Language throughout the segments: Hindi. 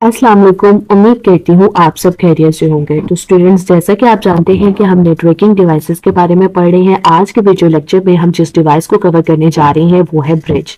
अस्सलाम वालेकुम। उम्मीद करती हूँ आप सब खैरियत से होंगे। तो स्टूडेंट्स, जैसा कि आप जानते हैं कि हम नेटवर्किंग डिवाइसेस के बारे में पढ़ रहे हैं। आज के वीडियो लेक्चर में हम जिस डिवाइस को कवर करने जा रहे हैं वो है ब्रिज।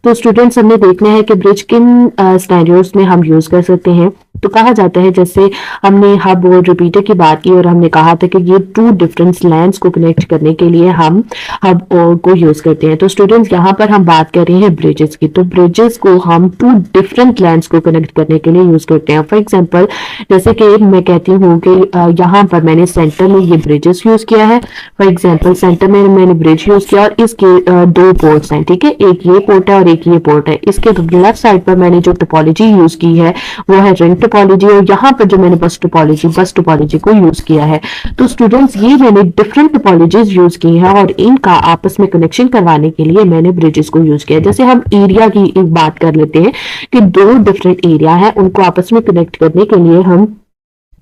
तो स्टूडेंट्स, हमने देखना है कि ब्रिज किन सिनेरियोज में हम यूज कर सकते हैं। तो कहा जाता है, जैसे हमने हब और रिपीटर की बात की और हमने कहा था कि ये टू डिफरेंट लैंड्स को कनेक्ट करने के लिए हम हब और को यूज करते हैं। तो स्टूडेंट्स, यहाँ पर हम बात कर रहे हैं ब्रिजेस की। तो ब्रिजेस को हम टू डिफरेंट लैंड्स को कनेक्ट करने के लिए यूज करते हैं। फॉर एग्जाम्पल, जैसे कि मैं कहती हूँ कि यहाँ पर मैंने सेंटर में ये ब्रिजेस यूज किया है। फॉर एग्जाम्पल, सेंटर में मैंने ब्रिज यूज किया और इसके दो पोर्ट्स हैं, ठीक है। एक ये पोर्ट है और एक ये पोर्ट है। इसके लेफ्ट साइड पर मैंने जो टोपोलॉजी यूज की है वो है रिंग टोपोलॉजी, और यहाँ पर जो मैंने बस टोपोलॉजी को यूज किया है। तो स्टूडेंट्स, ये मैंने डिफरेंट टोपोलॉजीज यूज की है और इनका आपस में कनेक्शन करवाने के लिए मैंने ब्रिजेस को यूज किया। जैसे हम एरिया की एक बात कर लेते हैं कि दो डिफरेंट एरिया है, उनको आपस में कनेक्ट करने के लिए हम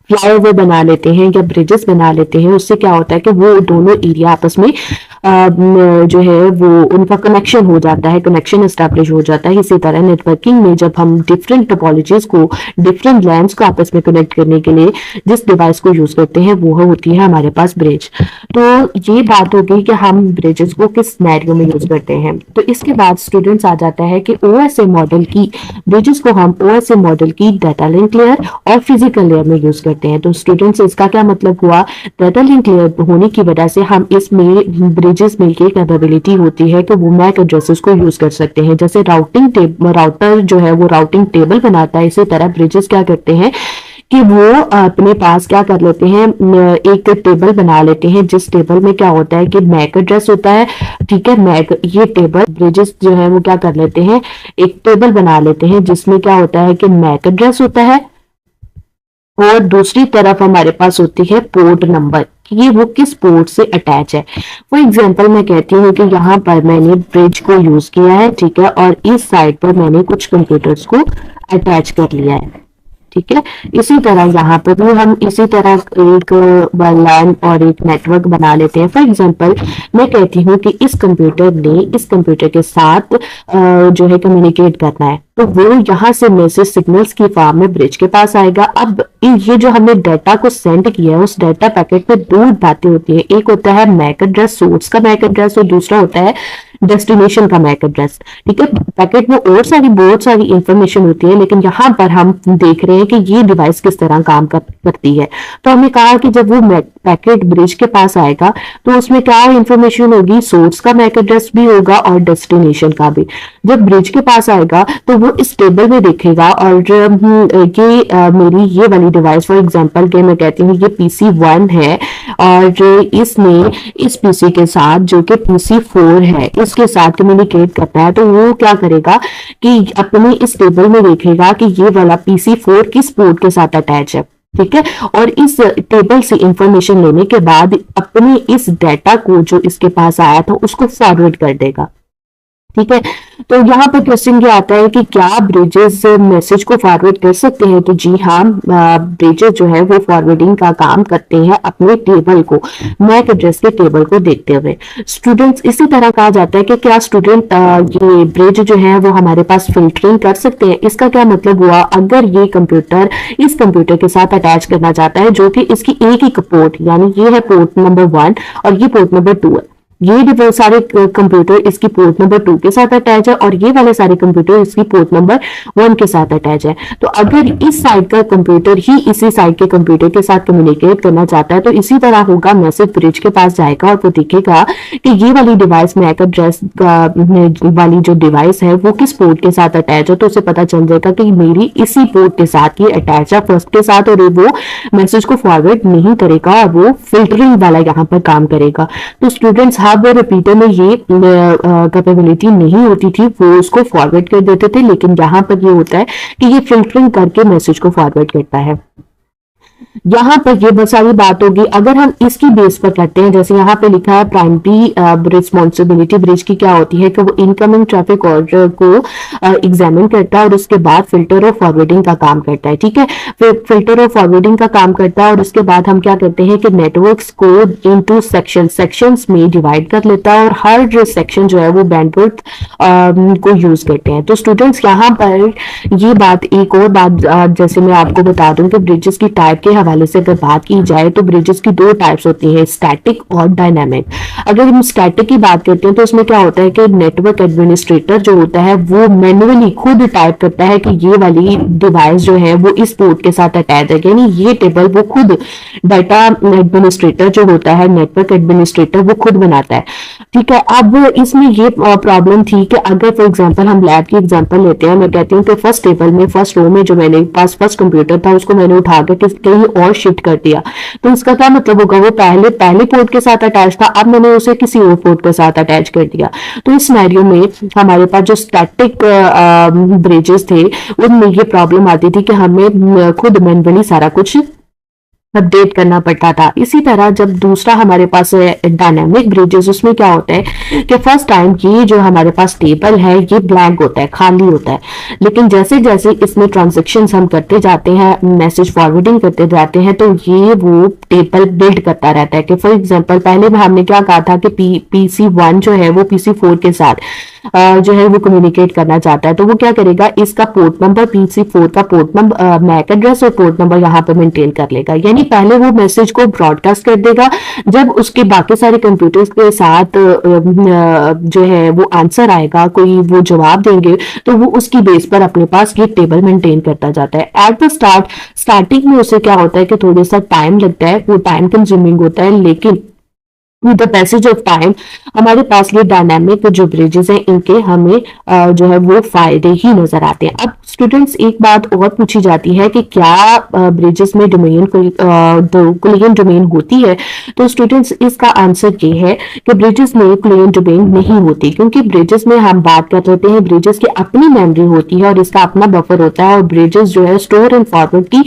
फ्लाईओवर बना लेते हैं या ब्रिजेस बना लेते हैं। उससे क्या होता है कि वो दोनों एरिया आपस में जो है वो उनका कनेक्शन हो जाता है, कनेक्शन एस्टैब्लिश हो जाता है। इसी तरह नेटवर्किंग में जब हम डिफरेंट टोपोलॉजीज को, डिफरेंट लैंड्स को आपस में कनेक्ट करने के लिए जिस डिवाइस को यूज करते हैं वो होती है हमारे पास ब्रिज। तो ये बात हो गई कि हम ब्रिजेस को किस सिनेरियो में यूज करते हैं। तो इसके बाद स्टूडेंट्स आ जाता है कि ओएसए मॉडल की ब्रिजेस को हम ओएसए मॉडल की डाटा लिंक लेयर और फिजिकल लेयर में यूज करते हैं। तो स्टूडेंट्स, इसका क्या मतलब हुआ? डाटा लिंक लेयर होने की वजह से हम इसमें ब्रिजेस में की कैपेबिलिटी होती है कि वो मैक एड्रेसेस को यूज कर सकते हैं। जैसे राउटर जो है वो राउटिंग टेबल बनाता है, इसी तरह ब्रिजेस क्या करते हैं कि वो अपने पास क्या कर लेते हैं, एक टेबल बना लेते हैं जिस टेबल में क्या होता है कि मैक एड्रेस होता है, ठीक है। मैक, ये टेबल ब्रिजेस जो है वो क्या कर लेते हैं, एक टेबल बना लेते हैं जिसमें क्या होता है कि मैक एड्रेस होता है और दूसरी तरफ हमारे पास होती है पोर्ट नंबर, कि ये वो किस पोर्ट से अटैच है। फॉर एग्जांपल, मैं कहती हूँ कि यहाँ पर मैंने ब्रिज को यूज किया है, ठीक है, और इस साइड पर मैंने कुछ कंप्यूटर्स को अटैच कर लिया है, ठीक है। इसी तरह यहाँ पर भी हम इसी तरह एक लैन और एक नेटवर्क बना लेते हैं। फॉर एग्जांपल, मैं कहती हूँ कि इस कंप्यूटर ने इस कंप्यूटर के साथ जो है कम्युनिकेट करना है, तो वो यहाँ से मैसेज सिग्नल्स की फॉर्म में ब्रिज के पास आएगा। अब ये जो हमने डाटा को सेंड किया है, उस डाटा पैकेट में दो बातें होती है। एक होता है मैक एड्रेस, सोर्स का मैक एड्रेस, और दूसरा होता है डेस्टिनेशन का मैक एड्रेस, ठीक है। पैकेट में और बहुत सारी इंफॉर्मेशन होती है, लेकिन यहाँ पर हम देख रहे हैं कि ये डिवाइस किस तरह काम करती है। तो हमने कहा कि जब वो पैकेट ब्रिज के पास आएगा तो उसमें क्या इंफॉर्मेशन होगी, सोर्स का मैक एड्रेस भी होगा और डेस्टिनेशन का भी। जब ब्रिज के पास आएगा तो वो इस टेबल में देखेगा और ये मेरी ये वाली डिवाइस, फॉर एग्जांपल के मैं कहती हूँ ये PC1 है और इसने इस पीसी के साथ जो कि PC4 है इसके साथ कम्युनिकेट करना है। तो वो क्या करेगा कि अपने इस टेबल में देखेगा कि ये वाला PC4 किस पोर्ट के साथ अटैच है, ठीक है। और इस टेबल से इंफॉर्मेशन लेने के बाद अपने इस डाटा को जो इसके पास आया था उसको फॉरवर्ड कर देगा, ठीक है। तो यहाँ पर क्वेश्चन ये आता है कि क्या ब्रिजेस मैसेज को फॉरवर्ड कर सकते हैं? तो जी हाँ, ब्रिजेस जो है वो फॉरवर्डिंग का काम करते हैं अपने टेबल को, मैक एड्रेस के टेबल को देखते हुए। स्टूडेंट्स, इसी तरह कहा जाता है कि क्या स्टूडेंट ये ब्रिज जो है वो हमारे पास फिल्टरिंग कर सकते हैं? इसका क्या मतलब हुआ? अगर ये कंप्यूटर इस कंप्यूटर के साथ अटैच करना चाहता है जो कि इसकी एक ही पोर्ट, यानी ये है पोर्ट नंबर 1 और ये पोर्ट नंबर 2 है, ये सारे कंप्यूटर इसकी पोर्ट नंबर 2 के साथ अटैच है और ये वाले सारे कंप्यूटर इसकी पोर्ट नंबर 1 के साथ अटैच है। तो अगर इस साइड का कंप्यूटर ही इसी साइड के कंप्यूटर के साथ कम्युनिकेट करना चाहता है तो इसी तरह होगा, मैसेज ब्रिज के पास जाएगा और वो देखेगा कि ये वाली डिवाइस मैक एड्रेस वाली जो डिवाइस है वो किस पोर्ट के साथ अटैच है। तो उसे पता चल जाएगा कि मेरी इसी पोर्ट के साथ ये अटैच है, फर्स्ट के साथ, और वो मैसेज को फॉरवर्ड नहीं करेगा और वो फिल्टरिंग वाला यहाँ पर काम करेगा। तो स्टूडेंट्स, हब और रिपीटर में ये कैपेबिलिटी नहीं होती थी, वो उसको फॉरवर्ड कर देते थे, लेकिन यहाँ पर ये होता है कि ये फिल्टरिंग करके मैसेज को फॉरवर्ड करता है। यहाँ पर ये बहुत सारी बात होगी। अगर हम इसकी बेस पर करते हैं, जैसे यहाँ पे लिखा है प्राइमरी रिस्पॉन्सिबिलिटी ब्रिज की क्या होती है कि वो इनकमिंग ट्रैफिक ऑर्डर को एग्जामिन करता है और उसके बाद फिल्टर और फॉरवर्डिंग का काम करता है। ठीक है, फिर फिल्टर और फॉरवर्डिंग का काम करता है और उसके बाद हम क्या करते हैं कि नेटवर्क्स को इनटू सेक्शंस में डिवाइड कर लेता है और हर सेक्शन जो है वो बैंडविड्थ को यूज करते हैं। तो स्टूडेंट्स यहाँ पर ये बात, एक और बात जैसे मैं आपको बता दूं कि ब्रिजेस की टाइप के हवाले से अगर बात की जाए तो ब्रिजेस की दो टाइप्स होती हैं, स्टैटिक और डायनामिक। अगर हम स्टैटिक की बात करते हैं तो उसमें क्या होता है कि नेटवर्क एडमिनिस्ट्रेटर जो होता है वो मैन्युअली खुद टाइप करता है कि ये वाली डिवाइस जो है वो इस पोर्ट के साथ अटैच है, यानी ये टेबल वो खुद डाटा एडमिनिस्ट्रेटर जो होता है, नेटवर्क एडमिनिस्ट्रेटर, वो खुद बनाता है। ठीक है, अब इसमें ये प्रॉब्लम थी कि अगर फॉर एग्जांपल हम लैब की एग्जांपल लेते हैं, मैं कहती हूँ कि फर्स्ट टेबल में फर्स्ट रो में जो मेरे पास फर्स्ट कंप्यूटर था उसको मैंने उठा कर कहीं और शिफ्ट कर दिया, तो इसका क्या मतलब होगा, वो पहले पोर्ट के साथ अटैच था, अब मैंने उसे किसी और पोर्ट के साथ अटैच कर दिया। तो इस सिनेरियो में हमारे पास जो स्टैटिक ब्रिजेस थे उनमें ये प्रॉब्लम आती थी कि हमें खुद मैन्युअली सारा कुछ अपडेट करना पड़ता था। इसी तरह जब दूसरा हमारे पास डायनामिक ब्रिजेस, उसमें क्या होता है कि फर्स्ट टाइम ये जो हमारे पास टेबल है ये ब्लैंक होता है, खाली होता है, लेकिन जैसे जैसे इसमें ट्रांजेक्शंस हम करते जाते हैं, मैसेज फॉरवर्डिंग करते जाते हैं, तो ये वो टेबल बिल्ड करता रहता है। कि फॉर एग्जांपल पहले में हमने क्या कहा था कि PC1 जो है वो PC4 के साथ जो है वो कम्युनिकेट करना चाहता है, तो वो क्या करेगा, इसका पोर्ट नंबर PC4 का पोर्ट नंबर, मैक एड्रेस और पोर्ट नंबर यहाँ पे मेंटेन कर लेगा। यानी पहले वो मैसेज को ब्रॉडकास्ट कर देगा, जब उसके बाकी सारे कंप्यूटर्स के साथ जो है वो आंसर आएगा, कोई वो जवाब देंगे, तो वो उसकी बेस पर अपने पास ये टेबल मेंटेन करता जाता है। एट द स्टार्टिंग में उसे क्या होता है कि थोड़ा सा टाइम लगता है, वो टाइम कंज्यूमिंग होता है, लेकिन with the passage of time हमारे पास ये डायनामिक जो ब्रिजेस हैं इनके हमें जो है वो फायदे ही नजर आते हैं। अब स्टूडेंट्स एक बात और पूछी जाती है कि क्या ब्रिजेस में कुलियन डोमेन होती है, तो स्टूडेंट्स इसका आंसर ये है कि ब्रिजेस में कुलियन डोमेन नहीं होती, क्योंकि ब्रिजेस में हम बात कर रहे हैं ब्रिजेस की अपनी मेमोरी होती है और इसका अपना बफर होता है, और ब्रिजेस जो है स्टोर एंड फॉरवर्ड की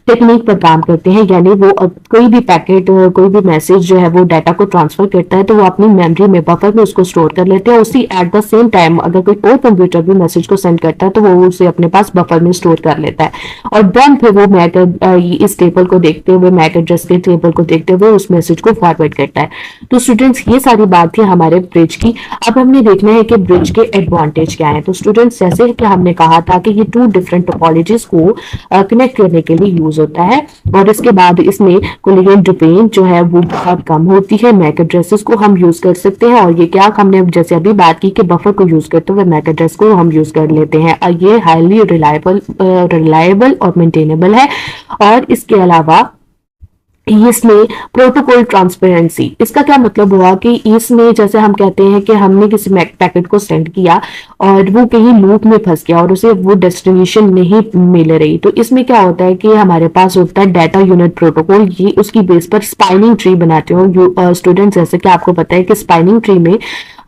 टेक्निक पर काम करते हैं। यानी वो कोई भी पैकेट, कोई भी मैसेज जो है वो डाटा को ट्रांसफर करता है तो वो अपनी मेमोरी में, बफर में उसको स्टोर कर लेते हैं। उसी एट द सेम टाइम अगर कोई और कंप्यूटर भी मैसेज को सेंड करता है तो वो उसे अपने पास बफर में स्टोर कर लेता है, और देन फिर वो मैक इस टेबल को देखते हुए, मैक एड्रेस के टेबल को देखते हुए उस मैसेज को फॉरवर्ड करता है। तो स्टूडेंट्स ये सारी बात थी हमारे ब्रिज की। अब हमने देखना है कि ब्रिज के एडवांटेज क्या है। तो स्टूडेंट्स जैसे कि हमने कहा था कि ये टू डिफरेंट टोपोलॉजीज को कनेक्ट करने के लिए यूज होता है, और इसके बाद इसमें कुलियन डोमेन जो है वो बहुत कम होती है। मैक एड्रेसेस को हम यूज कर सकते हैं, और ये क्या हमने जैसे अभी बात की कि बफर को यूज करते हुए मैक एड्रेस को हम यूज कर लेते हैं, और ये हाईली रिलायबल और मेंटेनेबल है। और इसके अलावा इसमें प्रोटोकॉल ट्रांसपेरेंसी, इसका क्या मतलब हुआ कि इसमें जैसे हम कहते हैं कि हमने किसी पैकेट को सेंड किया और वो कहीं लूप में फंस गया और उसे वो डेस्टिनेशन नहीं मिल रही, तो इसमें क्या होता है कि हमारे पास होता है डाटा यूनिट प्रोटोकॉल। ये उसकी बेस पर स्पाइनिंग ट्री बनाते हो स्टूडेंट्स, जैसे कि आपको पता है कि स्पाइनिंग ट्री में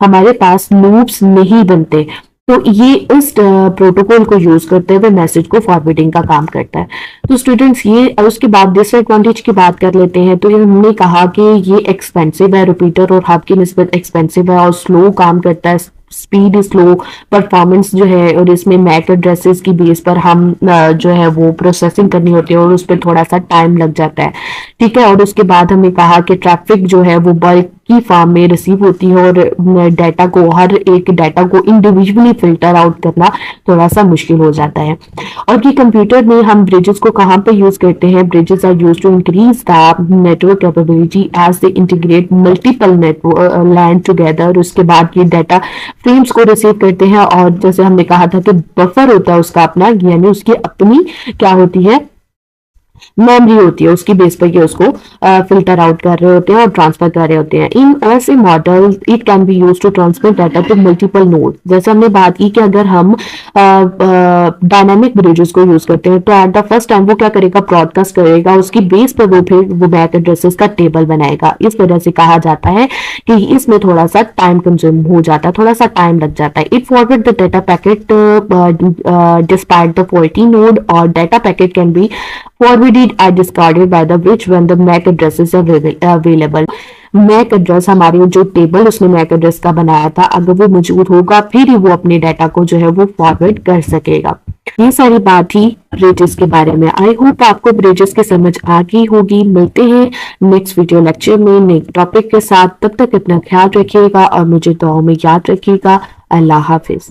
हमारे पास लूप्स नहीं बनते, तो ये इस प्रोटोकॉल को यूज करते हुए मैसेज को फॉरवर्डिंग का काम करता है। तो स्टूडेंट्स ये, उसके बाद डिसएडवांटेज की बात कर लेते हैं। तो ये हमने कहा कि ये एक्सपेंसिव है, रिपीटर और हब की निस्बत एक्सपेंसिव है और स्लो काम करता है, स्पीड स्लो, परफॉर्मेंस जो है, और इसमें मैक एड्रेसेस की बेस पर हम जो है वो प्रोसेसिंग करनी होती है और उस पर थोड़ा सा टाइम लग जाता है। ठीक है, और उसके बाद हमने कहा कि ट्रैफिक जो है वो बल्क की फॉर्म में रिसीव होती है और डाटा को, हर एक डाटा को इंडिविजुअली फिल्टर आउट करना थोड़ा सा मुश्किल हो जाता है। और ये कंप्यूटर में हम ब्रिजेस को कहाँ पे यूज करते हैं, bridges are use to increase the network capability as they integrate multiple network LAN together. उसके बाद ये डाटा फ्रेम्स को रिसीव करते हैं, और जैसे हमने कहा था कि बफर होता है उसका अपना, यानी उसकी अपनी क्या होती है, मेमोरी होती है, उसकी बेस पर ये उसको फिल्टर आउट कर रहे होते हैं और ट्रांसफर कर रहे होते हैं। इन ऐसे model it can be use to transfer data to multiple node. जैसे हमने बात की कि अगर हम डायनामिक ब्रिजेस को यूज करते हैं तो एट द फर्स्ट टाइम वो क्या करेगा, ब्रॉडकास्ट करेगा, उसकी बेस पर वो फिर वो बैक एड्रेसेस का टेबल बनाएगा। इस वजह से कहा जाता है कि इसमें थोड़ा सा टाइम कंज्यूम हो जाता है, थोड़ा सा टाइम लग जाता है। It forward the data packet despite the 40 node, और data packet can be forward already are discarded by the which when the MAC addresses are available. MAC address हमारे जो टेबल उसने मैक एड्रेस का बनाया था, अगर वो मौजूद होगा फिर ही वो अपने डाटा को जो है वो फॉरवर्ड कर सकेगा। ये सारी बात थी ब्रिजेस के बारे में। आई होप आपको ब्रिजेस की समझ आ गई होगी। मिलते हैं नेक्स्ट वीडियो लेक्चर में नए टॉपिक के साथ। तब तक अपना ख्याल रखिएगा और मुझे दुआओं में याद रखिएगा। अल्लाह हाफिज।